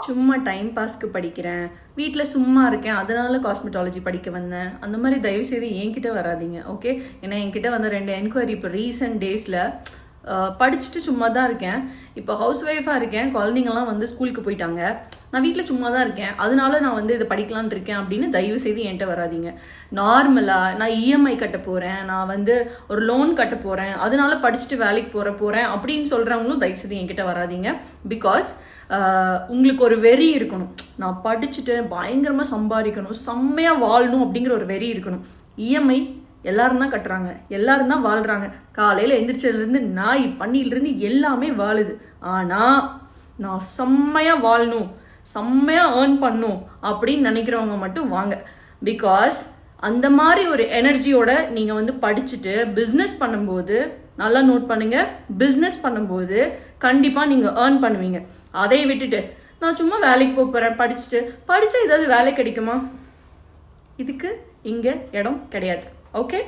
சும்மா டைம் பாஸ்க்கு படிக்கிறேன், வீட்டில் சும்மா இருக்கேன், அதனால காஸ்மெட்டாலஜி படிக்க வந்தேன், அந்த மாதிரி தயவுசெய்து என்கிட்ட வராதிங்க. ஓகே, ஏன்னா என்கிட்ட வந்த 2 என்கொயரி இப்போ ரீசெண்ட் டேஸில் படிச்சுட்டு சும்மா தான் இருக்கேன், இப்போ ஹவுஸ் ஒய்ஃபாக இருக்கேன், குழந்தைங்கள்லாம் வந்து ஸ்கூலுக்கு போயிட்டாங்க, நான் வீட்டில் சும்மா தான் இருக்கேன், அதனால நான் வந்து இதை படிக்கலான் இருக்கேன் அப்படின்னு தயவு செய்து என்கிட்ட வராதிங்க. நார்மலாக நான் இஎம்ஐ கட்ட போகிறேன், நான் வந்து ஒரு லோன் கட்ட போகிறேன், அதனால படிச்சுட்டு வேலைக்கு போகிறேன் அப்படின்னு சொல்கிறவங்களும் தயவு செய்து என்கிட்ட வராதிங்க. பிகாஸ் உங்களுக்கு ஒரு வெறி இருக்கணும், நான் படிச்சுட்டு பயங்கரமாக சம்பாதிக்கணும், செம்மையாக வாழணும் அப்படிங்கிற ஒரு வெறி இருக்கணும். இஎம்ஐ எல்லாரும் தான் கட்டுறாங்க, எல்லாரும் தான் வாழ்கிறாங்க, காலையில் எந்திரிச்சதுலேருந்து நாய் பண்ணியிலிருந்து எல்லாமே வாழுது. ஆனால் நான் செம்மையாக வாழணும், செம்மையாக ஏர்ன் பண்ணும் அப்படின்னு நினைக்கிறவங்க மட்டும் வாங்க. பிகாஸ் அந்த மாதிரி ஒரு எனர்ஜியோட நீங்கள் வந்து படிச்சுட்டு பிஸ்னஸ் பண்ணும்போது, நல்லா நோட் பண்ணுங்க, பிஸ்னஸ் பண்ணும்போது கண்டிப்பாக நீங்கள் ஏர்ன் பண்ணுவீங்க. அதை விட்டுட்டு நான் சும்மா வேலைக்கு போகிறேன், படித்தா ஏதாவது வேலை கிடைக்குமா? இதுக்கு இங்கே இடம் கிடையாது. ஓகே,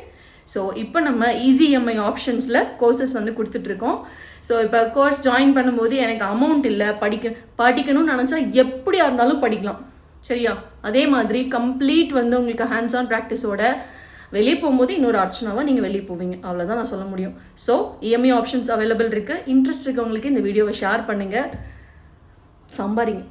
ஸோ இப்போ நம்ம ஈஸி இஎம்ஐ ஆப்ஷன்ஸில் கோர்சஸ் வந்து கொடுத்துட்ருக்கோம். ஸோ இப்போ கோர்ஸ் ஜாயின் பண்ணும்போது எனக்கு அமௌண்ட் இல்லை, படிக்கணும்னு நினச்சா எப்படியா இருந்தாலும் படிக்கலாம், சரியா? அதே மாதிரி கம்ப்ளீட் வந்து உங்களுக்கு ஹேண்ட்ஸ் ஆன் ப்ராக்டிஸோட வெளியே போகும்போது இன்னொரு அர்ச்சனாவாக நீங்கள் வெளியே போவீங்க, அவ்வளோதான் நான் சொல்ல முடியும். ஸோ இஎம்ஐ ஆப்ஷன்ஸ் அவைலபிள் இருக்குது. இன்ட்ரெஸ்ட் இருக்கவங்களுக்கு இந்த வீடியோவை ஷேர் பண்ணுங்கள், சம்பாதிங்க.